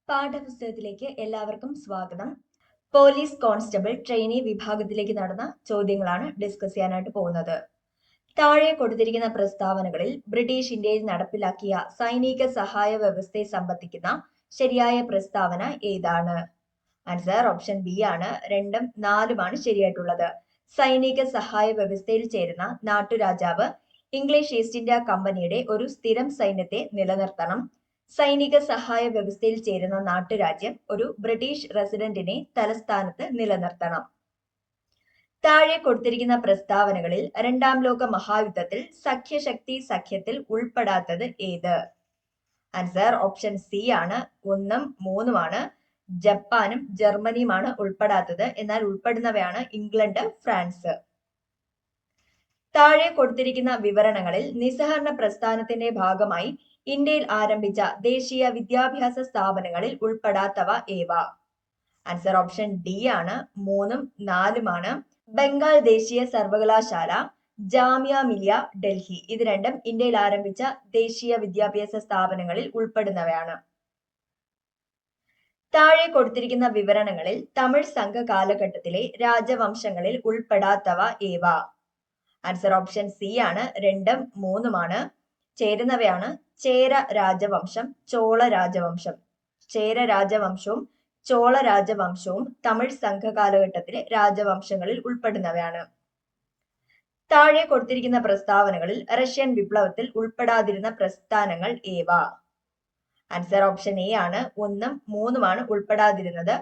പാഠപുസ്തകത്തിലേക്ക് എല്ലാവർക്കും സ്വാഗതം. Police constable trainee വിഭാഗത്തിലേക്ക് നടന്ന ചോദ്യങ്ങളാണ് ഡിസ്കസ് ചെയ്യാനായിട്ട് പോകുന്നത്. താഴെ കൊടുത്തിരിക്കുന്ന പ്രസ്താവനകളിൽ ബ്രിട്ടീഷ് ഇന്ത്യയിൽ നടപ്പിലാക്കിയ സൈനിക സഹായ വ്യവസ്ഥയെ സംബന്ധിക്കുന്ന ശരിയായ പ്രസ്താവന ഏതാണ്? ആൻസർ ഓപ്ഷൻ ബി ആണ്. 2ഉം 4ഉമാണ് ശരിയായിട്ടുള്ളത്. സൈനിക സഹായ വ്യവസ്ഥയിൽ ചേരുന്ന നാട്ടുരാജാവ് ഇംഗ്ലീഷ് ഈസ്റ്റ് ഇന്ത്യ കമ്പനിയുടെ ഒരു സ്ഥിരം സൈന്യത്തെ നിലനിർത്തണം. സൈനിക സഹായ വ്യവസ്ഥയിൽ ചേരുന്ന നാട്ടുരാജ്യം ഒരു ബ്രിട്ടീഷ് റെസിഡന്റിനെ തലസ്ഥാനത്ത് നിലനിർത്തണം. താഴെ കൊടുത്തിരിക്കുന്ന പ്രസ്താവനകളിൽ രണ്ടാം ലോക മഹായുദ്ധത്തിൽ സഖ്യശക്തി സഖ്യത്തിൽ ഉൾപ്പെടാത്തത് ഏത്? ആൻസർ ഓപ്ഷൻ സി ആണ്. 1ഉം 3ഉമാണ്. ജപ്പാനും ജർമ്മനിയുമാണ് ഉൾപ്പെടാത്തത്. എന്നാൽ ഉൾപ്പെടുന്നവയാണ് ഇംഗ്ലണ്ട്, ഫ്രാൻസ്. താഴെ കൊടുത്തിരിക്കുന്ന വിവരണങ്ങളിൽ നിസ്സഹകരണ പ്രസ്ഥാനത്തിന്റെ ഭാഗമായി ഇന്ത്യയിൽ ആരംഭിച്ച ദേശീയ വിദ്യാഭ്യാസ സ്ഥാപനങ്ങളിൽ ഉൾപ്പെടാത്തവ ഏവ? ആൻസർ ഓപ്ഷൻ ഡി ആണ്. 3ഉം 4ഉമാണ്. ബംഗാൾ ദേശീയ സർവകലാശാല, ജാമിയ മിലിയ ഡൽഹി ഇത് രണ്ടും ഇന്ത്യയിൽ ആരംഭിച്ച ദേശീയ വിദ്യാഭ്യാസ സ്ഥാപനങ്ങളിൽ ഉൾപ്പെടുന്നവയാണ്. താഴെ കൊടുത്തിരിക്കുന്ന വിവരണങ്ങളിൽ തമിഴ് സംഘ കാലഘട്ടത്തിലെ രാജവംശങ്ങളിൽ ഉൾപ്പെടാത്തവ ഏവ? ആൻസർ ഓപ്ഷൻ സി ആണ്. 2ഉം 3ഉമാണ്. ചേരുന്നവയാണ് ചേര രാജവംശം, ചോള രാജവംശം. ചേര രാജവംശവും ചോള രാജവംശവും തമിഴ് സംഘ കാലഘട്ടത്തിലെ രാജവംശങ്ങളിൽ ഉൾപ്പെടുന്നവയാണ്. താഴെ കൊടുത്തിരിക്കുന്ന പ്രസ്താവനകളിൽ റഷ്യൻ വിപ്ലവത്തിൽ ഉൾപ്പെടാതിരുന്ന പ്രസ്ഥാനങ്ങൾ ഏവ? ആൻസർ ഓപ്ഷൻ എ ആണ്. 1ഉം 3ഉമാണ് ഉൾപ്പെടാതിരുന്നത്.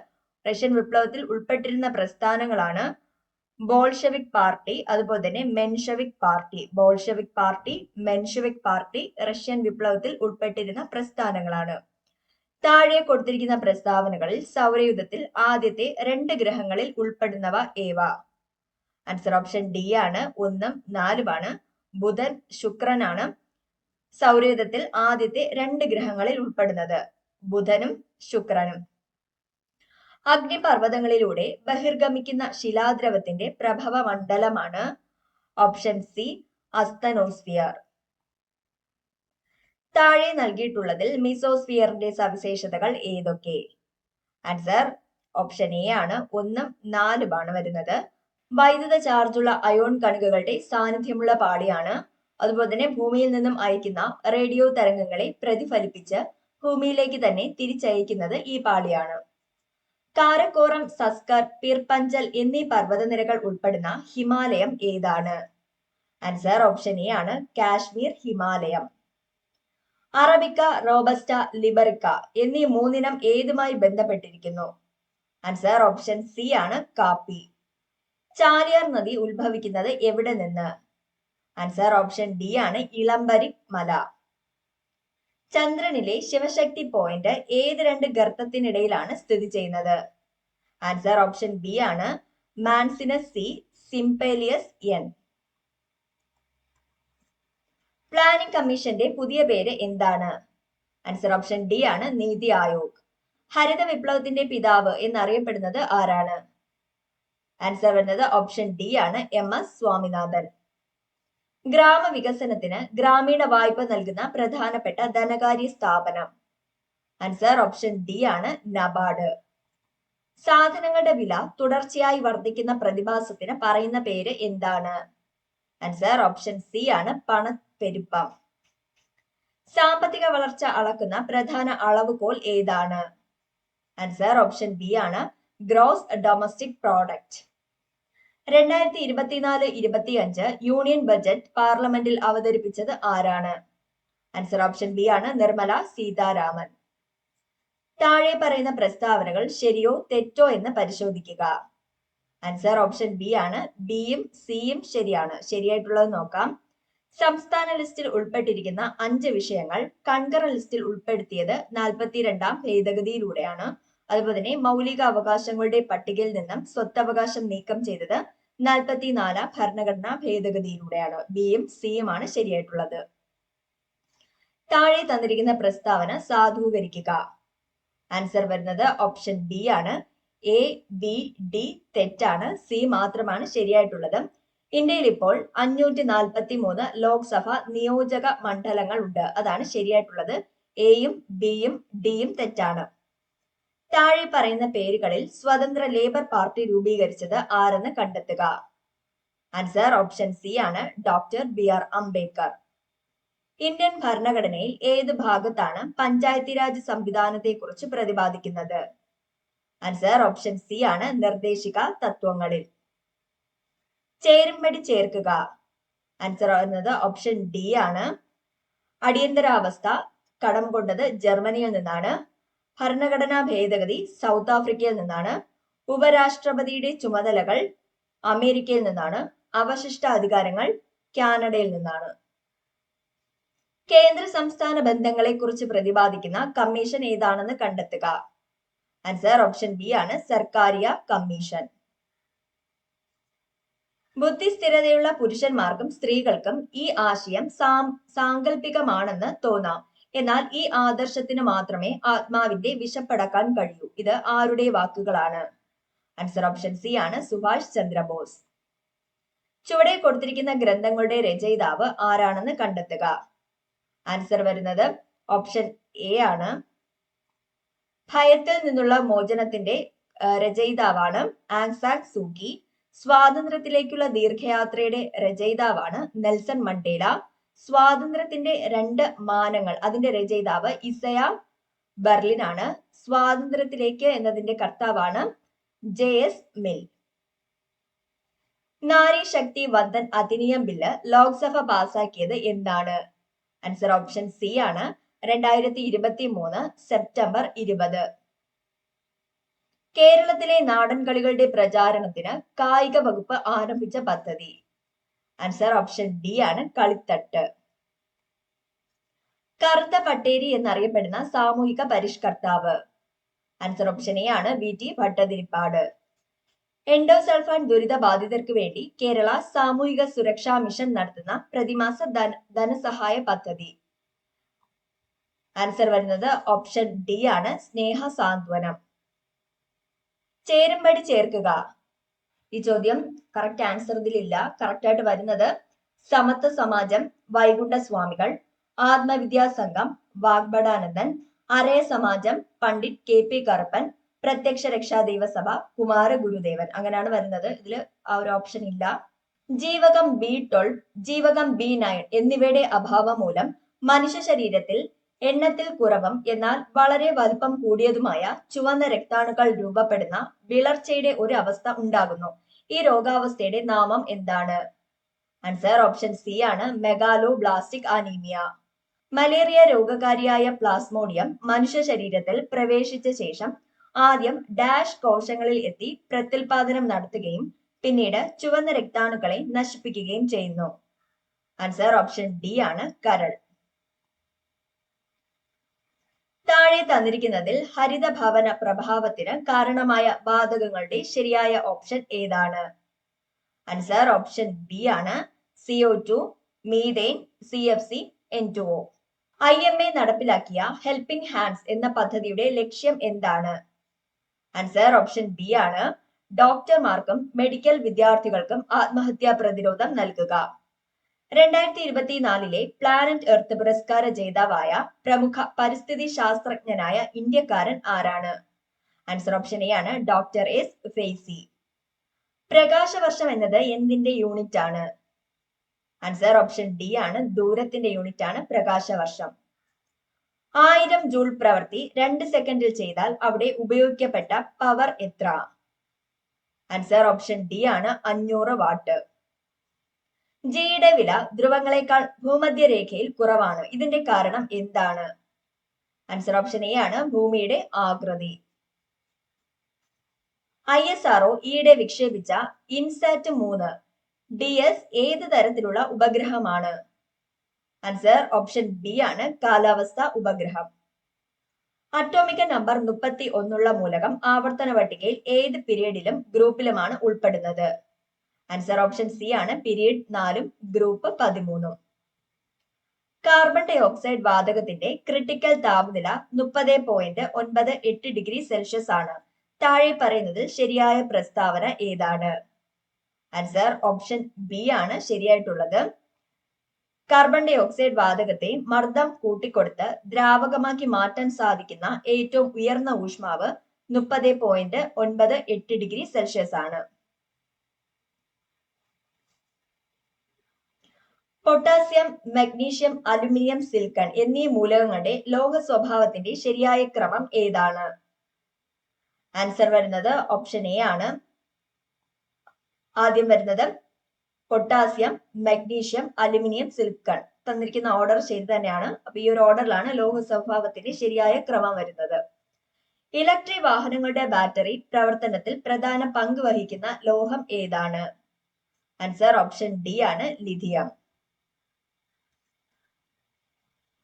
റഷ്യൻ വിപ്ലവത്തിൽ ഉൾപ്പെട്ടിരുന്ന പ്രസ്ഥാനങ്ങളാണ് ബോൾഷെവിക് പാർട്ടി, അതുപോലെ തന്നെ Menshevik party. Bolshevik party, Menshevik party Russian വിപ്ലവത്തിൽ ഉൾപ്പെട്ടിരുന്ന പ്രസ്ഥാനങ്ങളാണ്. താഴെ കൊടുത്തിരിക്കുന്ന പ്രസ്താവനകളിൽ സൗരയൂഥത്തിൽ ആദ്യത്തെ 2 ഗ്രഹങ്ങളിൽ ഉൾപ്പെടുന്നവ ഏവ? ആൻസർ ഓപ്ഷൻ ഡി ആണ്. 1ഉം 4ഉമാണ്. ബുധൻ, ശുക്രനാണ് സൗരയൂഥത്തിൽ ആദ്യത്തെ 2 ഗ്രഹങ്ങളിൽ ഉൾപ്പെടുന്നത്. ബുധനും ശുക്രനും. അഗ്നിപർവ്വതങ്ങളിലൂടെ ബഹിർഗമിക്കുന്ന ശിലാദ്രവത്തിന്റെ പ്രഭവ മണ്ഡലമാണ് ഓപ്ഷൻ സി അസ്തനോസ്ഫിയർ. താഴെ നൽകിയിട്ടുള്ളതിൽ മീസോസ്ഫിയറിന്റെ സവിശേഷതകൾ ഏതൊക്കെ? ആൻസർ ഓപ്ഷൻ എ ആണ്. 1ഉം 4ഉമാണ് വരുന്നത്. വൈദ്യുത ചാർജുള്ള അയോൺ കണികകളുടെ സാന്നിധ്യമുള്ള പാളിയാണ്. അതുപോലെ തന്നെ ഭൂമിയിൽ നിന്നും അയക്കുന്ന റേഡിയോ തരംഗങ്ങളെ പ്രതിഫലിപ്പിച്ച് ഭൂമിയിലേക്ക് തന്നെ തിരിച്ചയക്കുന്നത് ഈ പാളിയാണ്. കാരക്കോറം, സസ്കർ, പീർപ്പഞ്ചൽ എന്നീ പർവ്വതനിരകൾ ഉൾപ്പെടുന്ന ഹിമാലയം ഏതാണ്? ആൻസർ ഓപ്ഷൻ എ ആണ്. കാശ്മീർ ഹിമാലയം. അറബിക്ക, റോബസ്റ്റ, ലിബറിക്ക എന്നീ 3ഇനം ഏതുമായി ബന്ധപ്പെട്ടിരിക്കുന്നു? ആൻസർ ഓപ്ഷൻ സി ആണ്. കാപ്പി. ചാലിയാർ നദി ഉത്ഭവിക്കുന്നത് എവിടെ നിന്ന്? ആൻസർ ഓപ്ഷൻ ഡി ആണ്. ഇളംബരിക് മല. ചന്ദ്രനിലെ ശിവശക്തി പോയിന്റ് ഏത് 2 ഗർത്തത്തിനിടയിലാണ് സ്ഥിതി ചെയ്യുന്നത്? ആൻസർ ഓപ്ഷൻ ബി ആണ്. മാൻസിനസ് സി, സിംപേലിയസ് എൻ. പ്ലാനിംഗ് കമ്മീഷന്റെ പുതിയ പേര് എന്താണ്? ആൻസർ ഓപ്ഷൻ ഡി ആണ്. നീതി ആയോഗ്. ഹരിത വിപ്ലവത്തിന്റെ പിതാവ് എന്നറിയപ്പെടുന്നത് ആരാണ്? ആൻസർ വരുന്നത് ഓപ്ഷൻ ഡി ആണ്. MS സ്വാമിനാഥൻ. ഗ്രാമവികസനത്തിന് ഗ്രാമീണ വായ്പ നൽകുന്ന പ്രധാനപ്പെട്ട ധനകാര്യ സ്ഥാപനം? ആൻസർ ഓപ്ഷൻ ഡി ആണ്. നബാർഡ്. സാധനങ്ങളുടെ വില തുടർച്ചയായി വർദ്ധിക്കുന്ന പ്രതിഭാസത്തിന് പറയുന്ന പേര് എന്താണ്? ആൻസർ ഓപ്ഷൻ സി ആണ്. പണപ്പെരുപ്പം. സാമ്പത്തിക വളർച്ച അളക്കുന്ന പ്രധാന അളവുകോൽ ഏതാണ്? ആൻസർ ഓപ്ഷൻ ബി ആണ്. Gross domestic product. 2024-25 union budget പാർലമെന്റിൽ അവതരിപ്പിച്ചത് ആരാണ്? ആൻസർ ഓപ്ഷൻ ബി ആണ്. നിർമ്മല സീതാരാമൻ. താഴെ പറയുന്ന പ്രസ്താവനകൾ ശരിയോ തെറ്റോ എന്ന് പരിശോധിക്കുക. ആൻസർ ഓപ്ഷൻ ബി ആണ്. ബിയും സിയും ശരിയാണ്. ശരിയായിട്ടുള്ളത് നോക്കാം. സംസ്ഥാന ലിസ്റ്റിൽ ഉൾപ്പെട്ടിരിക്കുന്ന 5 വിഷയങ്ങൾ കൺകറന്റ് ലിസ്റ്റിൽ ഉൾപ്പെടുത്തിയത് 42ാം ഭേദഗതിയിലൂടെയാണ്. അതുപോലെ തന്നെ മൗലിക അവകാശങ്ങളുടെ പട്ടികയിൽ നിന്നും സ്വത്തവകാശം നീക്കം ചെയ്തത് 44ാം ഭരണഘടനാ ഭേദഗതിയിലൂടെയാണ്. ബിയും സിയുമാണ് ശരിയായിട്ടുള്ളത്. താഴെ തന്നിരിക്കുന്ന പ്രസ്താവന സാധൂകരിക്കുക. ആൻസർ വരുന്നത് ഓപ്ഷൻ ബി ആണ്. എ, ബി, ഡി തെറ്റാണ്. സി മാത്രമാണ് ശരിയായിട്ടുള്ളത്. ഇന്ത്യയിൽ ഇപ്പോൾ 543 ലോക്സഭ നിയോജക മണ്ഡലങ്ങൾ ഉണ്ട്. അതാണ് ശരിയായിട്ടുള്ളത്. എയും ബിയും ഡിയും തെറ്റാണ്. താഴെ പറയുന്ന പേരുകളിൽ സ്വതന്ത്ര ലേബർ പാർട്ടി രൂപീകരിച്ചത് ആരെന്ന് കണ്ടെത്തുക. ആൻസർ ഓപ്ഷൻ സി ആണ് ഡോക്ടർ ബി.ആർ. അംബേദ്കർ. ഇന്ത്യൻ ഭരണഘടനയിൽ ഏത് ഭാഗത്താണ് പഞ്ചായത്തി രാജ് സംവിധാനത്തെ കുറിച്ച് പ്രതിപാദിക്കുന്നത്? ആൻസർ ഓപ്ഷൻ സി ആണ് നിർദ്ദേശിക തത്വങ്ങളിൽ. ചേരുംപടി ചേർക്കുക. ആൻസർ എന്നത് ഓപ്ഷൻ ഡി ആണ്. അടിയന്തരാവസ്ഥ കടം കൊണ്ടത് ജർമ്മനിയിൽ നിന്നാണ്. ഭരണഘടനാ ഭേദഗതി സൗത്ത് ആഫ്രിക്കയിൽ നിന്നാണ്. ഉപരാഷ്ട്രപതിയുടെ ചുമതലകൾ അമേരിക്കയിൽ നിന്നാണ്. അവശിഷ്ട അധികാരങ്ങൾ കാനഡയിൽ നിന്നാണ്. കേന്ദ്ര സംസ്ഥാന ബന്ധങ്ങളെ കുറിച്ച് പ്രതിപാദിക്കുന്ന കമ്മീഷൻ ഏതാണെന്ന് കണ്ടെത്തുക. ആൻസർ ഓപ്ഷൻ ബി ആണ് സർക്കാരിയ കമ്മീഷൻ. ബുദ്ധിസ്ഥിരതയുള്ള പുരുഷന്മാർക്കും സ്ത്രീകൾക്കും ഈ ആശയം സാങ്കല്പികമാണെന്ന് തോന്നാം. എന്നാൽ ഈ ആദർശത്തിന് മാത്രമേ ആത്മാവിന്റെ വിശപ്പടക്കാൻ കഴിയൂ. ഇത് ആരുടെ വാക്കുകളാണ്? ആൻസർ ഓപ്ഷൻ സി ആണ് സുഭാഷ് ചന്ദ്രബോസ്. ചുവടെ കൊടുത്തിരിക്കുന്ന ഗ്രന്ഥങ്ങളുടെ രചയിതാവ് ആരാണെന്ന് കണ്ടെത്തുക. ആൻസർ വരുന്നത് ഓപ്ഷൻ എ ആണ്. ഭയത്തിൽ നിന്നുള്ള മോചനത്തിന്റെ രചയിതാവാണ് ആങ് സാൻ സൂക്കി. സ്വാതന്ത്ര്യത്തിലേക്കുള്ള ദീർഘയാത്രയുടെ രചയിതാവാണ് Nelson Mandela. സ്വാതന്ത്ര്യത്തിന്റെ 2 മാനങ്ങൾ അതിന്റെ രചയിതാവ് ഇസയ ബെർലിൻ ആണ്. സ്വാതന്ത്ര്യത്തിലേക്ക് എന്നതിന്റെ കർത്താവാണ് JS mill. Nari Shakti Vandan Adhiniyam bill Lok Sabha പാസാക്കിയത് എന്നാണ്? ആൻസർ ഓപ്ഷൻ സി ആണ് 2023 സെപ്റ്റംബർ 20. കേരളത്തിലെ നാടൻ കളികളുടെ പ്രചാരണത്തിന് കായിക വകുപ്പ് ആരംഭിച്ച പദ്ധതി? ആൻസർ ഓപ്ഷൻ ഡി ആണ് കളിത്തട്ട്. കറുത്ത പട്ടേരി എന്നറിയപ്പെടുന്ന സാമൂഹിക പരിഷ്കർത്താവ്? ആൻസർ ഓപ്ഷൻ എ ആണ് VT ഭട്ടതിരിപ്പാട്. എൻഡോസൾഫാൻ ദുരിത ബാധിതർക്ക് വേണ്ടി കേരള സാമൂഹിക സുരക്ഷാ മിഷൻ നടത്തുന്ന പ്രതിമാസ ധനസഹായ പദ്ധതി? ആൻസർ വരുന്നത് ഓപ്ഷൻ ഡി ആണ് സ്നേഹ സാന്ത്വനം. ചേരുംപടി ചേർക്കുക. ഈ ചോദ്യം കറക്റ്റ് ആൻസർ ഇതിലില്ല. കറക്റ്റ് ആയിട്ട് വരുന്നത് സമത്വ സമാജം വൈകുണ്ഠ സ്വാമികൾ, ആത്മവിദ്യാ സംഘം വാഗ്ബടാനന്ദൻ, അരയ സമാജം പണ്ഡിറ്റ് KP കറുപ്പൻ, പ്രത്യക്ഷ രക്ഷാ ദൈവസഭ കുമാര ഗുരുദേവൻ. അങ്ങനെയാണ് വരുന്നത്. ഇതിൽ ആ ഒരു ഓപ്ഷൻ ഇല്ല. ജീവകം B12, ജീവകം B9 എന്നിവയുടെ അഭാവം മൂലം മനുഷ്യ ശരീരത്തിൽ എണ്ണത്തിൽ കുറവും എന്നാൽ വളരെ വലുപ്പം കൂടിയതുമായ ചുവന്ന രക്താണുക്കൾ രൂപപ്പെടുന്ന വിളർച്ചയുടെ ഒരു അവസ്ഥ ഉണ്ടാകുന്നു. ഈ രോഗാവസ്ഥയുടെ നാമം എന്താണ്? ആൻസർ ഓപ്ഷൻ സി ആണ് മെഗാലോബ്ലാസ്റ്റിക് അനീമിയ. മലേറിയ രോഗകാരിയായ പ്ലാസ്മോഡിയം മനുഷ്യ ശരീരത്തിൽ പ്രവേശിച്ച ശേഷം ആദ്യം ഡാഷ് കോശങ്ങളിൽ എത്തി പ്രത്യുൽപാദനം നടത്തുകയും പിന്നീട് ചുവന്ന രക്താണുക്കളെ നശിപ്പിക്കുകയും ചെയ്യുന്നു. ആൻസർ ഓപ്ഷൻ ഡി ആണ് കരൾ. താഴെ തന്നിരിക്കുന്നതിൽ ഹരിതഭവന പ്രഭാവത്തിന് കാരണമായ വാതകങ്ങളുടെ ശരിയായ ഓപ്ഷൻ ഏതാണ്? ആൻസർ ഓപ്ഷൻ ബി ആണ് CO2, methane, CFC, N2O. IMA നടപ്പിലാക്കിയ ഹെൽപ്പിംഗ് ഹാൻഡ്സ് എന്ന പദ്ധതിയുടെ ലക്ഷ്യം എന്താണ്? ആൻസർ ഓപ്ഷൻ ബി ആണ് ഡോക്ടർമാർക്കും മെഡിക്കൽ വിദ്യാർത്ഥികൾക്കും ആത്മഹത്യാ പ്രതിരോധം നൽകുക. 2024 പ്ലാനറ്റ് എർത്ത് പുരസ്കാര ജേതാവായ പ്രമുഖ പരിസ്ഥിതി ശാസ്ത്രജ്ഞനായ ഇന്ത്യക്കാരൻ ആരാണ്? ആൻസർ ഓപ്ഷൻ എ ആണ് ഡോക്ടർ S. ഫെയ്സി. പ്രകാശവർഷം എന്നത് എന്തിന്റെ യൂണിറ്റ് ആണ്? ആൻസർ ഓപ്ഷൻ ഡി ആണ് ദൂരത്തിന്റെ യൂണിറ്റ് ആണ് പ്രകാശവർഷം. 1000 ജൂൾ പ്രവൃത്തി 2 സെക്കൻഡിൽ ചെയ്താൽ അവിടെ ഉപയോഗിക്കപ്പെട്ട പവർ എത്ര? ആൻസർ ഓപ്ഷൻ ഡി ആണ് 500 വാട്ട്. ജിയുടെ വില ധ്രുവങ്ങളെക്കാൾ ഭൂമധ്യരേഖയിൽ കുറവാണ്. ഇതിന്റെ കാരണം എന്താണ്? ആൻസർ ഓപ്ഷൻ എ ആണ് ഭൂമിയുടെ ആകൃതി. ISRO ഈയിടെ വിക്ഷേപിച്ച ഇൻസാറ്റ് 3 DS ഏത് തരത്തിലുള്ള ഉപഗ്രഹമാണ്? ആൻസർ ഓപ്ഷൻ ബി ആണ് കാലാവസ്ഥ ഉപഗ്രഹം. അറ്റോമിക നമ്പർ 31 മൂലകം ആവർത്തന പട്ടികയിൽ ഏത് പീരീഡിലും ഗ്രൂപ്പിലുമാണ് ഉൾപ്പെടുന്നത്? ആൻസർ ഓപ്ഷൻ സി ആണ് period 4 group 13. Carbon dioxide വാതകത്തിന്റെ ക്രിട്ടിക്കൽ താപനില 30.98 ഡിഗ്രി സെൽഷ്യസ് ആണ്. താഴെ പറയുന്നത് ശരിയായ പ്രസ്താവന ഏതാണ്? ആൻസർ ഓപ്ഷൻ ബി ആണ് ശരിയായിട്ടുള്ളത്. കാർബൺ ഡൈ ഓക്സൈഡ് വാതകത്തെ മർദ്ദം കൂട്ടിക്കൊടുത്ത് ദ്രാവകമാക്കി മാറ്റാൻ സാധിക്കുന്ന ഏറ്റവും ഉയർന്ന ഊഷ്മാവ് 30.98 ഡിഗ്രി സെൽഷ്യസ് ആണ്. പൊട്ടാസ്യം, മഗ്നീഷ്യം, അലുമിനിയം, സിലിക്കൺ എന്നീ മൂലകങ്ങളുടെ ലോഹ സ്വഭാവത്തിന്റെ ശരിയായ ക്രമം ഏതാണ്? ആൻസർ വരുന്നത് ഓപ്ഷൻ എ ആണ്. ആദ്യം വരുന്നത് പൊട്ടാസ്യം, മഗ്നീഷ്യം, അലുമിനിയം, സിലിക്കൺ. തന്നിരിക്കുന്ന ഓർഡർ ശരി തന്നെയാണ്. അപ്പൊ ഈ ഒരു ഓർഡറിലാണ് ലോഹ സ്വഭാവത്തിന്റെ ശരിയായ ക്രമം വരുന്നത്. ഇലക്ട്രിക് വാഹനങ്ങളുടെ ബാറ്ററി പ്രവർത്തനത്തിൽ പ്രധാന പങ്ക് വഹിക്കുന്ന ലോഹം ഏതാണ്? ആൻസർ ഓപ്ഷൻ ഡി ആണ്, ലിഥിയം.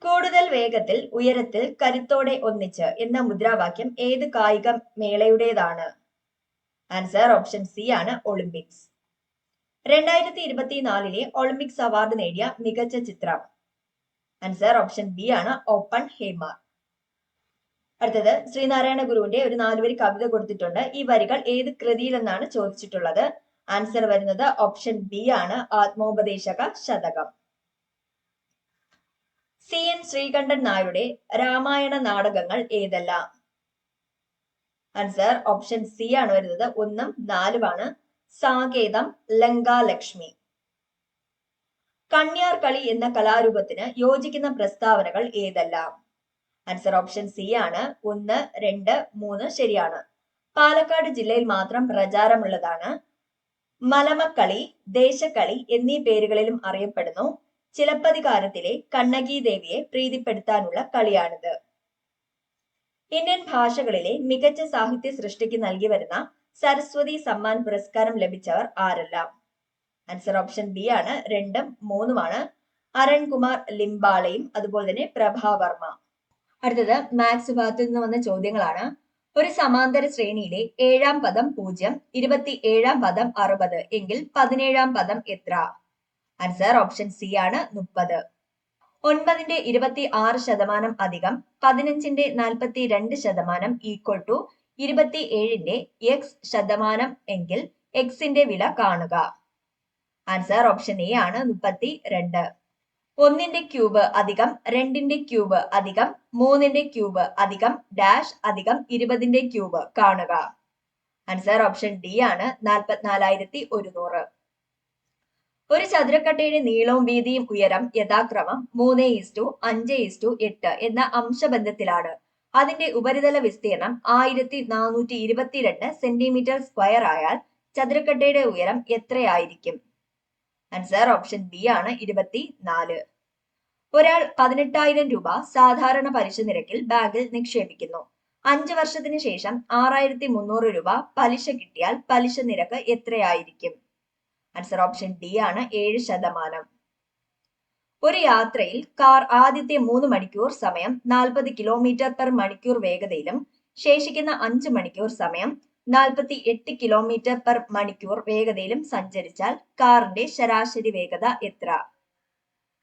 കൂടുതൽ വേഗത്തിൽ, ഉയരത്തിൽ, കരുത്തോടെ ഒന്നിച്ച് എന്ന മുദ്രാവാക്യം ഏത് കായിക മേളയുടേതാണ്? ആൻസർ ഓപ്ഷൻ സി ആണ്, ഒളിമ്പിക്സ്. 2024 ഒളിമ്പിക്സ് അവാർഡ് നേടിയ മികച്ച ചിത്രം? ആൻസർ ഓപ്ഷൻ ബി ആണ്, ഓപ്പൺ ഹേമർ. അടുത്തത് ശ്രീനാരായണ ഗുരുവിന്റെ ഒരു 4 വരി കവിത കൊടുത്തിട്ടുണ്ട്. ഈ വരികൾ ഏത് കൃതിയിൽ എന്നാണ് ചോദിച്ചിട്ടുള്ളത്. ആൻസർ വരുന്നത് ഓപ്ഷൻ ബി ആണ്, ആത്മോപദേശക ശതകം. CN ശ്രീകണ്ഠൻ നായരുടെ രാമായണ നാടകങ്ങൾ ഏതെല്ലാം? ആൻസർ ഓപ്ഷൻ സി ആണ് വരുന്നത്, 1ഉം 4ഉമാണ്. സാകേതം, ലങ്കാലക്ഷ്മി. കണ്യാർ കളി എന്ന കലാരൂപത്തിന് യോജിക്കുന്ന പ്രസ്താവനകൾ ഏതെല്ലാം? ആൻസർ ഓപ്ഷൻ സി ആണ്, 1, 2, 3 ശരിയാണ്. പാലക്കാട് ജില്ലയിൽ മാത്രം പ്രചാരമുള്ളതാണ്. മലമക്കളി, ദേശക്കളി എന്നീ പേരുകളിലും അറിയപ്പെടുന്നു. ചിലപ്പതികാരത്തിലെ കണ്ണകി ദേവിയെ പ്രീതിപ്പെടുത്താനുള്ള കളിയാണിത്. ഇന്ത്യൻ ഭാഷകളിലെ മികച്ച സാഹിത്യ സൃഷ്ടിക്ക് നൽകി വരുന്ന സരസ്വതി സമ്മാൻ പുരസ്കാരം ലഭിച്ചവർ ആരെല്ലാം? ആൻസർ ഓപ്ഷൻ ബി ആണ്, 2ഉം 3ഉമാണ്. അരുൺകുമാർ ലിംബാളയും അതുപോലെ തന്നെ പ്രഭാവർമ്മ. അടുത്തത് മാത്സ് ഭാഗത്തു നിന്ന് വന്ന ചോദ്യങ്ങളാണ്. ഒരു സമാന്തര ശ്രേണിയിലെ 7ാം പദം 0, 27ാം പദം 60 എങ്കിൽ 17ാം പദം എത്ര? ആൻസർ ഓപ്ഷൻ സി ആണ്, 30. 9ന്റെ 26% അധികം 15ന്റെ 42% ഈക്വൽ ടു 27ന്റെ x% എങ്കിൽ എക്സിന്റെ വില കാണുക. ആൻസർ ഓപ്ഷൻ എ ആണ്, 32. 1ന്റെ ക്യൂബ് അധികം 2ന്റെ ക്യൂബ് അധികം 3ന്റെ ക്യൂബ് അധികം ഡാഷ് അധികം 20ന്റെ ക്യൂബ് കാണുക. ആൻസർ ഓപ്ഷൻ ഡി ആണ്, 44,100. ഒരു ചതുരക്കട്ടയുടെ നീളവും വീതിയും ഉയരം യഥാക്രമം 3:5:8 എന്ന അംശബന്ധത്തിലാണ്. അതിന്റെ ഉപരിതല വിസ്തീർണം 1422 സെന്റിമീറ്റർ സ്ക്വയർ ആയാൽ ചതുരക്കട്ടയുടെ ഉയരം എത്രയായിരിക്കും? ആൻസർ ഓപ്ഷൻ ബി ആണ്, 24. ഒരാൾ 18,000 രൂപ സാധാരണ പലിശ നിരക്കിൽ ബാങ്കിൽ നിക്ഷേപിക്കുന്നു. 5 വർഷത്തിന് ശേഷം 6,300 രൂപ പലിശ കിട്ടിയാൽ പലിശ നിരക്ക് എത്രയായിരിക്കും? ആൻസർ ഓപ്ഷൻ ഡി ആണ്, 7%. ഒരു യാത്രയിൽ കാർ ആദ്യത്തെ 3 മണിക്കൂർ സമയം 40 km/മണിക്കൂർ വേഗതയിലും ശേഷിക്കുന്ന 5 മണിക്കൂർ സമയം 48 km/മണിക്കൂർ വേഗതയിലും സഞ്ചരിച്ചാൽ കാറിന്റെ ശരാശരി വേഗത എത്ര?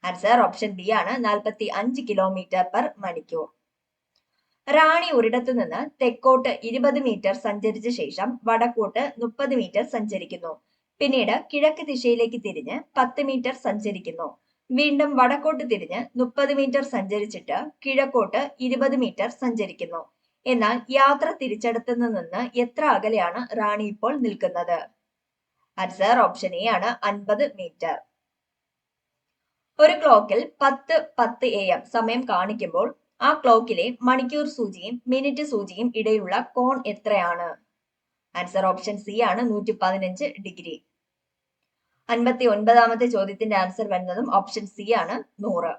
ആൻസർ ഓപ്ഷൻ ബി ആണ്, 45 km/മണിക്കൂർ. റാണി ഒരിടത്തു നിന്ന് തെക്കോട്ട് 20 മീറ്റർ സഞ്ചരിച്ച ശേഷം വടക്കോട്ട് 30 മീറ്റർ സഞ്ചരിക്കുന്നു. പിന്നീട് കിഴക്ക് ദിശയിലേക്ക് തിരിഞ്ഞ് 10 മീറ്റർ സഞ്ചരിക്കുന്നു. വീണ്ടും വടക്കോട്ട് തിരിഞ്ഞ് 30 മീറ്റർ സഞ്ചരിച്ചിട്ട് കിഴക്കോട്ട് 20 മീറ്റർ സഞ്ചരിക്കുന്നു. എന്നാൽ യാത്ര തിരിച്ചടത്തു നിന്ന് എത്ര അകലെയാണ് റാണി ഇപ്പോൾ നിൽക്കുന്നത്? ആൻസർ ഓപ്ഷൻ എ ആണ്, 50 മീറ്റർ. ഒരു ക്ലോക്കിൽ 10:10 AM സമയം കാണിക്കുമ്പോൾ ആ ക്ലോക്കിലെ മണിക്കൂർ സൂചിയും മിനിറ്റ് സൂചിയും ഇടയിലുള്ള കോൺ എത്രയാണ്? ആൻസർ ഓപ്ഷൻ സി ആണ്, 115 ഡിഗ്രി. 59ാമത്തെ ചോദ്യത്തിന്റെ ആൻസർ വരുന്നതും ഓപ്ഷൻ സി ആണ്, 100.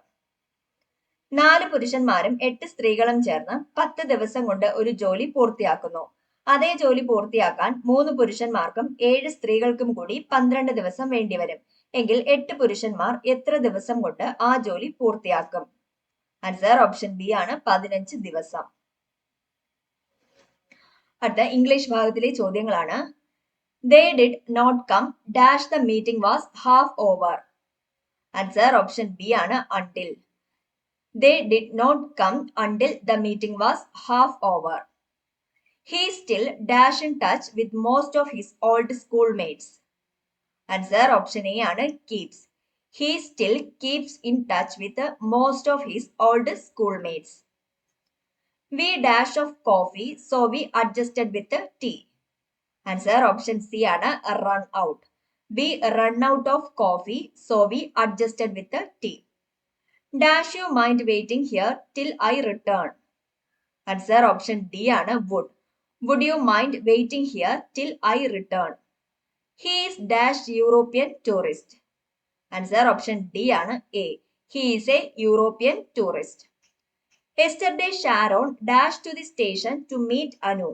4 പുരുഷന്മാരും 8 സ്ത്രീകളും ചേർന്ന് 10 ദിവസം കൊണ്ട് ഒരു ജോലി പൂർത്തിയാക്കുന്നു. അതേ ജോലി പൂർത്തിയാക്കാൻ 3 പുരുഷന്മാർക്കും 7 സ്ത്രീകൾക്കും കൂടി 12 ദിവസം വേണ്ടിവരും. എങ്കിൽ 8 പുരുഷന്മാർ എത്ര ദിവസം കൊണ്ട് ആ ജോലി പൂർത്തിയാക്കും? ആൻസർ ഓപ്ഷൻ ബി ആണ്, 15 ദിവസം. അടുത്ത ഇംഗ്ലീഷ് ഭാഗത്തിലെ ചോദ്യങ്ങളാണ്. They did not come dash the meeting was half over. Answer option B ആണ്, until. They did not come until the meeting was half over. He still dash in touch with most of his old schoolmates. Answer option A ആണ്, keeps. He still keeps in touch with most of his old schoolmates. We dash of coffee, so we adjusted with tea. Answer option C ആണ് run out. We run out of coffee, so we adjusted with tea. Dash you mind waiting here till I return. Answer option D ആണ് would. Would you mind waiting here till I return? He is dash European tourist. Answer option D ആണ് A. He is a European tourist. Yesterday Sharon dashed to the station to meet Anu.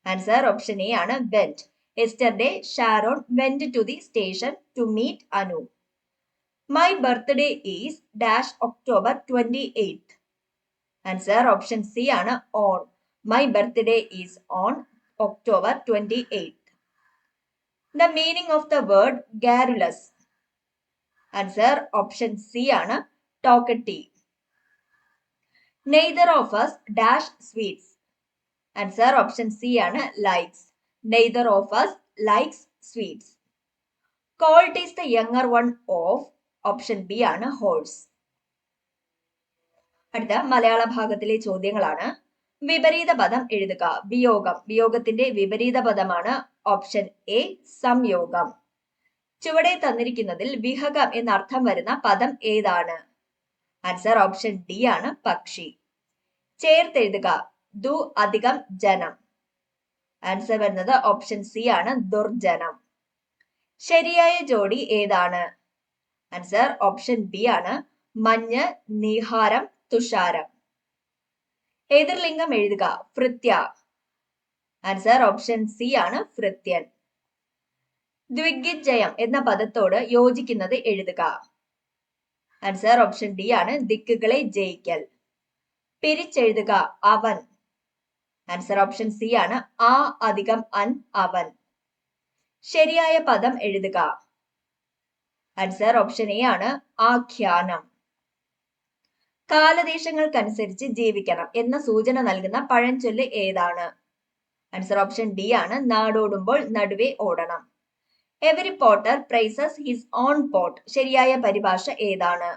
Answer option A ആണ് went. Yesterday Sharon went to the station to meet Anu. My birthday is dash October 28th. Answer option C ആണ് on. My birthday is on October 28th. The meaning of the word garrulous. Answer option C ആണ് talkative. Neither of us dash sweets. Answer option C ആണ് likes. Neither of us likes sweets. Colt is the younger one of option B ആണ് horse. അടുത്ത മലയാള ഭാഗത്തിലെ ചോദ്യങ്ങളാണ്. വിപരീത പദം എഴുതുക. വിയോഗം. വിയോഗത്തിന്റെ വിപരീത പദമാണ് ഓപ്ഷൻ എ സംയോഗം. ചുവടെ തന്നിരിക്കുന്നതിൽ വിഹകം എന്നർത്ഥം വരുന്ന പദം ഏതാണ്? ആൻസർ ഓപ്ഷൻ ഡി ആണ് പക്ഷി. ചേർത്തെഴുതുക. ദു അധികം ജനം. ആൻസർ വരുന്നത് ഓപ്ഷൻ സി ആണ് ദുർജനം. ശരിയായ ജോഡി ഏതാണ്? ആൻസർ ഓപ്ഷൻ ബി ആണ് മഞ്ഞ് നീഹാരം തുഷാരം. എതിർലിംഗം എഴുതുക. ഭൃത്യ. ആൻസർ ഓപ്ഷൻ സി ആണ് ഭൃത്യൻ. ദ്വിഗ്വിജയം എന്ന പദത്തോട് യോജിക്കുന്നത് എഴുതുക. ആൻസർ ഓപ്ഷൻ ഡി ആണ് ദിക്കുകളെ ജയിക്കൽ. പിരിച്ചെഴുതുക. അവൻ. ആൻസർ ഓപ്ഷൻ സി ആണ് ആ അധികം അൻ അവൻ. ശരിയായ പദം എഴുതുക. ആൻസർ ഓപ്ഷൻ എ ആണ് ആഖ്യാനം. കാലദേശങ്ങൾക്കനുസരിച്ച് ജീവിക്കണം എന്ന സൂചന നൽകുന്ന പഴഞ്ചൊല്ല് ഏതാണ്? ആൻസർ ഓപ്ഷൻ ഡി ആണ് നാടോടുമ്പോൾ നടുവേ ഓടണം. Every potter praises his own pot. ശരിയായ പരിഭാഷ ഏതാണ്?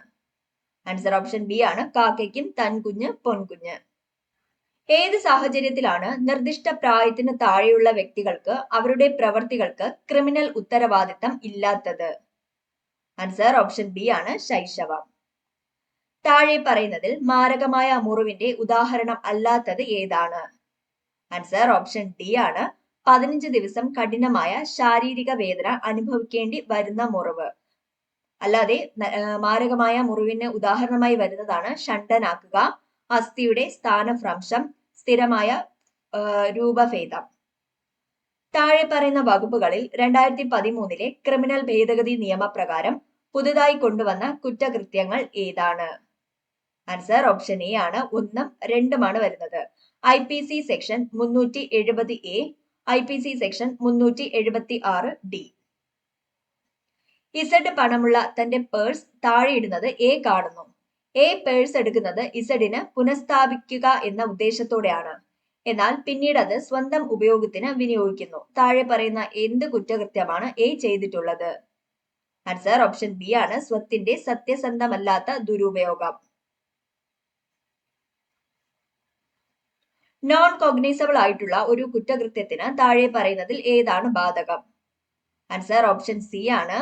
ആൻസർ ഓപ്ഷൻ ബി ആണ് കാക്കയ്ക്കും തൻകുഞ്ഞ് പൊൻകുഞ്ഞ്. ഏത് സാഹചര്യത്തിലാണ് നിർദ്ദിഷ്ട പ്രായത്തിന് താഴെയുള്ള വ്യക്തികൾക്ക് അവരുടെ പ്രവർത്തികൾക്ക് ക്രിമിനൽ ഉത്തരവാദിത്തം ഇല്ലാത്തത്? ആൻസർ ഓപ്ഷൻ ബി ആണ് ശൈശവം. താഴെ പറയുന്നതിൽ മാരകമായ മുറിവിന്റെ ഉദാഹരണം അല്ലാത്തത് ഏതാണ്? ആൻസർ ഓപ്ഷൻ ഡി ആണ് 15 ദിവസം കഠിനമായ ശാരീരിക വേദന അനുഭവിക്കേണ്ടി വരുന്ന മുറിവ്. അല്ലാതെ മാരകമായ മുറിവിന് ഉദാഹരണമായി വരുന്നതാണ് ഷണ്ടനാക്കുക, അസ്ഥിയുടെ സ്ഥാനഭ്രംശം, സ്ഥിരമായ രൂപഭേദം. താഴെ പറയുന്ന വകുപ്പുകളിൽ 2013 ക്രിമിനൽ ഭേദഗതി നിയമപ്രകാരം പുതുതായി കൊണ്ടുവന്ന കുറ്റകൃത്യങ്ങൾ ഏതാണ്? ആൻസർ ഓപ്ഷൻ എ ആണ് 1ഉം 2ഉമാണ് വരുന്നത്. IPC section 370A, IPC section 376D. Z പണമുള്ള തന്റെ പേഴ്സ് താഴെയിടുന്നത് എ കാണുന്നു. എ പേഴ്സ് എടുക്കുന്നത് ഇസഡിന് പുനഃസ്ഥാപിക്കുക എന്ന ഉദ്ദേശത്തോടെയാണ്. എന്നാൽ പിന്നീട് അത് സ്വന്തം ഉപയോഗത്തിന് വിനിയോഗിക്കുന്നു. താഴെ പറയുന്ന എന്ത് കുറ്റകൃത്യമാണ് എ ചെയ്തിട്ടുള്ളത്? ആൻസർ ഓപ്ഷൻ ബി ആണ് സ്വത്തിന്റെ സത്യസന്ധമല്ലാത്ത ദുരുപയോഗം. നോൺ കോഗ്നൈസബിൾ ആയിട്ടുള്ള ഒരു കുറ്റകൃത്യത്തിന് താഴെ പറയുന്നതിൽ ഏതാണ് ബാധകം? ആൻസർ ഓപ്ഷൻ സി ആണ്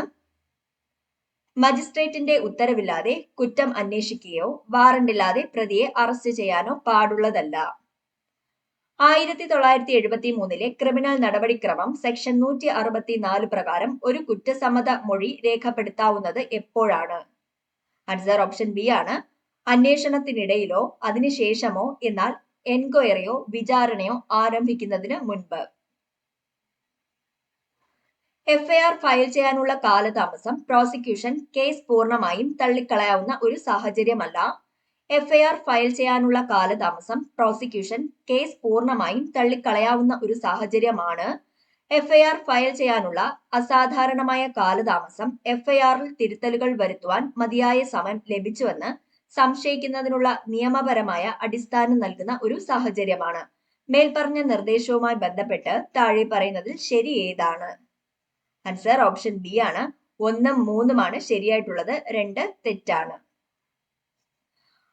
മജിസ്ട്രേറ്റിന്റെ ഉത്തരവില്ലാതെ കുറ്റം അന്വേഷിക്കുകയോ വാറണ്ടില്ലാതെ പ്രതിയെ അറസ്റ്റ് ചെയ്യാനോ പാടുള്ളതല്ല. 1973 ക്രിമിനൽ നടപടിക്രമം സെക്ഷൻ 164 പ്രകാരം ഒരു കുറ്റസമ്മത മൊഴി രേഖപ്പെടുത്താവുന്നത് എപ്പോഴാണ്? ആൻസർ ഓപ്ഷൻ ബി ആണ് അന്വേഷണത്തിനിടയിലോ അതിനുശേഷമോ, എന്നാൽ എൻക്വയറിയോ വിചാരണയോ ആരംഭിക്കുന്നതിന് മുൻപ്. FIR ഫയൽ ചെയ്യാനുള്ള കാലതാമസം പ്രോസിക്യൂഷൻ കേസ് പൂർണ്ണമായും തള്ളിക്കളയാവുന്ന ഒരു സാഹചര്യമല്ല. FIR ഫയൽ ചെയ്യാനുള്ള കാലതാമസം പ്രോസിക്യൂഷൻ കേസ് പൂർണ്ണമായും തള്ളിക്കളയാവുന്ന ഒരു സാഹചര്യമാണ്. FIR ഫയൽ ചെയ്യാനുള്ള അസാധാരണമായ കാലതാമസം FIRൽ തിരുത്തലുകൾ വരുത്തുവാൻ മതിയായ സമയം ലഭിച്ചുവെന്ന് സംശയിക്കുന്നതിനുള്ള നിയമപരമായ അടിസ്ഥാനം നൽകുന്ന ഒരു സാഹചര്യമാണ്. മേൽപ്പറഞ്ഞ നിർദ്ദേശവുമായി ബന്ധപ്പെട്ട് താഴെ പറയുന്നതിൽ ശരി ഏതാണ്? ആൻസർ ഓപ്ഷൻ ബി ആണ് 1ഉം 3ഉമാണ് ശരിയായിട്ടുള്ളത്, 2 തെറ്റാണ്.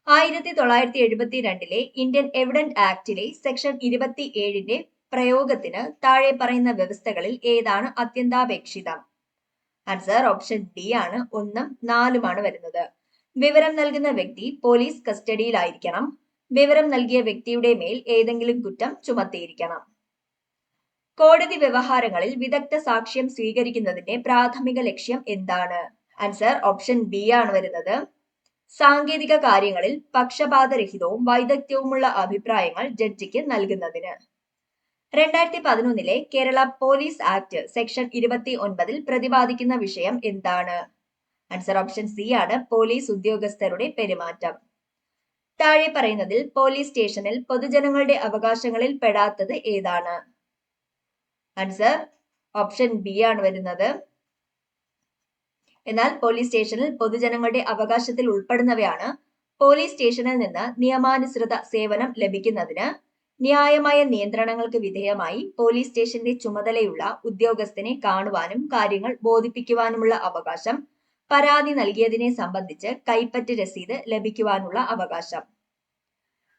1972 ഇന്ത്യൻ എവിഡന്റ് ആക്ടിലെ സെക്ഷൻ 27 പ്രയോഗത്തിന് താഴെ പറയുന്ന വ്യവസ്ഥകളിൽ ഏതാണ് അത്യന്താപേക്ഷിതം? ആൻസർ ഓപ്ഷൻ ഡി ആണ്. 1ഉം 4ഉമാണ് വരുന്നത്. വിവരം നൽകുന്ന വ്യക്തി പോലീസ് കസ്റ്റഡിയിലായിരിക്കണം. വിവരം നൽകിയ വ്യക്തിയുടെ മേൽ ഏതെങ്കിലും കുറ്റം ചുമത്തിയിരിക്കണം. കോടതി വ്യവഹാരങ്ങളിൽ വിദഗ്ധ സാക്ഷ്യം സ്വീകരിക്കുന്നതിന്റെ പ്രാഥമിക ലക്ഷ്യം എന്താണ്? ആൻസർ ഓപ്ഷൻ ബി ആണ് വരുന്നത്. സാങ്കേതിക കാര്യങ്ങളിൽ പക്ഷപാതരഹിതവും വൈദഗ്ധ്യവുമുള്ള അഭിപ്രായങ്ങൾ ജഡ്ജിക്ക് നൽകുന്നതിന്. 2011 കേരള പോലീസ് ആക്ട് സെക്ഷൻ 29 പ്രതിപാദിക്കുന്ന വിഷയം എന്താണ്? ആൻസർ ഓപ്ഷൻ സി ആണ്. പോലീസ് ഉദ്യോഗസ്ഥരുടെ പെരുമാറ്റം. താഴെ പറയുന്നതിൽ പോലീസ് സ്റ്റേഷനിൽ പൊതുജനങ്ങളുടെ അവകാശങ്ങളിൽ പെടാത്തത് ഏതാണ്? ആൻസർ ഓപ്ഷൻ ബി ആണ് വരുന്നത്. എന്നാൽ പോലീസ് സ്റ്റേഷനിൽ പൊതുജനങ്ങളുടെ അവകാശത്തിൽ ഉൾപ്പെടുന്നവയാണ് പോലീസ് സ്റ്റേഷനിൽ നിന്ന് നിയമാനുസൃത സേവനം ലഭിക്കുന്നതിന് ന്യായമായ നിയന്ത്രണങ്ങൾക്ക് വിധേയമായി പോലീസ് സ്റ്റേഷന്റെ ചുമതലയുള്ള ഉദ്യോഗസ്ഥനെ കാണുവാനും കാര്യങ്ങൾ ബോധിപ്പിക്കുവാനുമുള്ള അവകാശം, പരാതി നൽകിയതിനെ സംബന്ധിച്ച് കൈപ്പറ്റ് രസീത് ലഭിക്കുവാനുള്ള അവകാശം.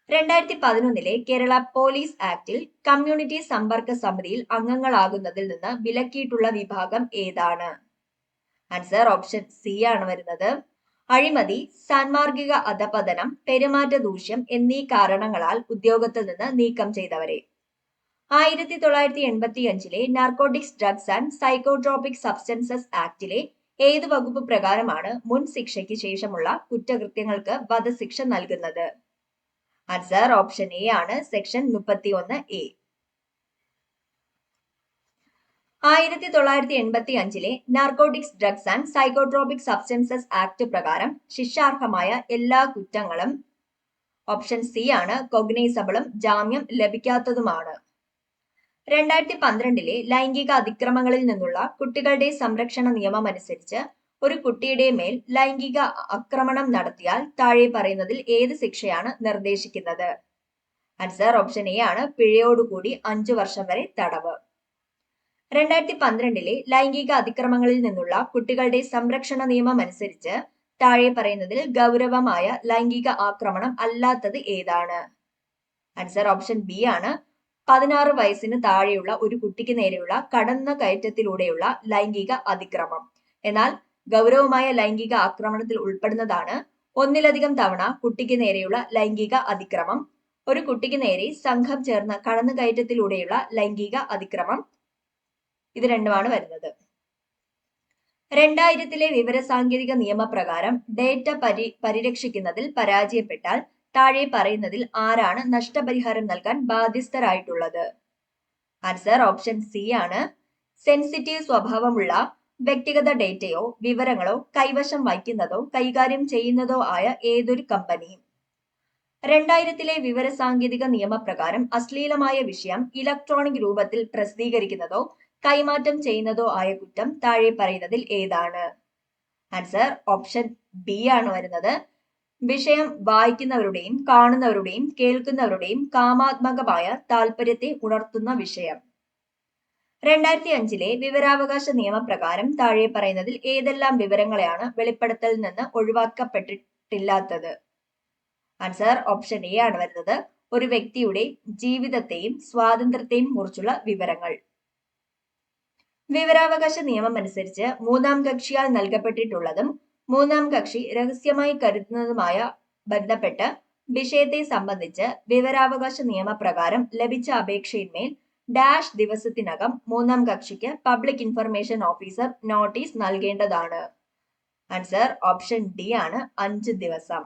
2011 കേരള പോലീസ് ആക്ടിൽ കമ്മ്യൂണിറ്റി സമ്പർക്ക സമിതിയിൽ അംഗങ്ങളാകുന്നതിൽ നിന്ന് വിലക്കിയിട്ടുള്ള വിഭാഗം ഏതാണ്? ആൻസർ ഓപ്ഷൻ സി ആണ് വരുന്നത്. അഴിമതി, സാൻമാർഗിക അധപതനം, പെരുമാറ്റ ദൂഷ്യം എന്നീ കാരണങ്ങളാൽ ഉദ്യോഗത്തിൽ നിന്ന് നീക്കം ചെയ്തവരെ. 1985 narcotics, drugs and psychotropic substances ആക്ടിലെ ഏത് വകുപ്പ് പ്രകാരമാണ് മുൻ ശിക്ഷയ്ക്ക് ശേഷമുള്ള കുറ്റകൃത്യങ്ങൾക്ക് വധശിക്ഷ നൽകുന്നത്? ആൻസർ ഓപ്ഷൻ എ ആണ്. Section 31A. 1985 narcotics, drugs and psychotropic substances act പ്രകാരം ശിക്ഷാർഹമായ എല്ലാ കുറ്റങ്ങളും ഓപ്ഷൻ സി ആണ്. കൊഗ്നൈസബിളും ജാമ്യം ലഭിക്കാത്തതുമാണ്. 2012 ലൈംഗിക അതിക്രമങ്ങളിൽ നിന്നുള്ള കുട്ടികളുടെ സംരക്ഷണ നിയമം അനുസരിച്ച് ഒരു കുട്ടിയുടെ മേൽ ലൈംഗിക ആക്രമണം നടത്തിയാൽ താഴെ പറയുന്നതിൽ ഏത് ശിക്ഷയാണ് നിർദ്ദേശിക്കുന്നത്? ആൻസർ ഓപ്ഷൻ എ ആണ്. പിഴയോടുകൂടി 5 വർഷം വരെ തടവ്. 2012 ലൈംഗിക അതിക്രമങ്ങളിൽ നിന്നുള്ള കുട്ടികളുടെ സംരക്ഷണ നിയമം അനുസരിച്ച് താഴെ പറയുന്നതിൽ ഗൗരവമായ ലൈംഗിക ആക്രമണം അല്ലാത്തത് ഏതാണ്? ആൻസർ ഓപ്ഷൻ ബി ആണ്. 16 വയസ്സിന് താഴെയുള്ള ഒരു കുട്ടിക്ക് നേരെയുള്ള കടന്ന കയറ്റത്തിലൂടെയുള്ള ലൈംഗിക അതിക്രമം. എന്നാൽ ഗൗരവമായ ലൈംഗിക ആക്രമണത്തിൽ ഉൾപ്പെടുന്നതാണ് ഒന്നിലധികം തവണ കുട്ടിക്ക് നേരെയുള്ള ലൈംഗിക അതിക്രമം, ഒരു കുട്ടിക്ക് നേരെ സംഘം ചേർന്ന കടന്നുകയറ്റത്തിലൂടെയുള്ള ലൈംഗിക അതിക്രമം. ഇത് രണ്ടുമാണ് വരുന്നത്. 2000 വിവരസാങ്കേതിക നിയമപ്രകാരം ഡേറ്റ പരിരക്ഷിക്കുന്നതിൽ പരാജയപ്പെട്ടാൽ താഴെ പറയുന്നതിൽ ആരാണ് നഷ്ടപരിഹാരം നൽകാൻ ബാധ്യസ്ഥരായിട്ടുള്ളത്? ആൻസർ ഓപ്ഷൻ സി ആണ്. സെൻസിറ്റീവ് സ്വഭാവമുള്ള വ്യക്തിഗത ഡേറ്റയോ വിവരങ്ങളോ കൈവശം വയ്ക്കുന്നതോ കൈകാര്യം ചെയ്യുന്നതോ ആയ ഏതൊരു കമ്പനിയും. 2000 വിവരസാങ്കേതിക നിയമപ്രകാരം അശ്ലീലമായ വിഷയം ഇലക്ട്രോണിക് രൂപത്തിൽ പ്രസിദ്ധീകരിക്കുന്നതോ കൈമാറ്റം ചെയ്യുന്നതോ ആയ കുറ്റം താഴെ പറയുന്നതിൽ ഏതാണ്? ആൻസർ ഓപ്ഷൻ ബി ആണ് വരുന്നത്. വിഷയം വായിക്കുന്നവരുടെയും കാണുന്നവരുടെയും കേൾക്കുന്നവരുടെയും കാമാത്മകമായ താല്പര്യത്തെ ഉണർത്തുന്ന വിഷയം. 2005 വിവരാവകാശ നിയമപ്രകാരം താഴെ പറയുന്നതിൽ ഏതെല്ലാം വിവരങ്ങളെയാണ് വെളിപ്പെടുത്തലിൽ നിന്ന് ഒഴിവാക്കപ്പെട്ടിട്ടില്ലാത്തത്? ആൻസർ ഓപ്ഷൻ എ ആണ് വരുന്നത്. ഒരു വ്യക്തിയുടെ ജീവിതത്തെയും സ്വാതന്ത്ര്യത്തെയും കുറിച്ചുള്ള വിവരങ്ങൾ. വിവരാവകാശ നിയമം അനുസരിച്ച് മൂന്നാം കക്ഷിയാൽ നൽകപ്പെട്ടിട്ടുള്ളതും മൂന്നാം കക്ഷി രഹസ്യമായി കരുതുന്നതുമായ ബന്ധപ്പെട്ട് വിഷയത്തെ സംബന്ധിച്ച് വിവരാവകാശ നിയമപ്രകാരം ലഭിച്ച അപേക്ഷയിന്മേൽ ഡാഷ് ദിവസത്തിനകം മൂന്നാം കക്ഷിക്ക് പബ്ലിക് ഇൻഫർമേഷൻ ഓഫീസർ നോട്ടീസ് നൽകേണ്ടതാണ്. ആൻസർ ഓപ്ഷൻ ഡി ആണ്. 5 ദിവസം.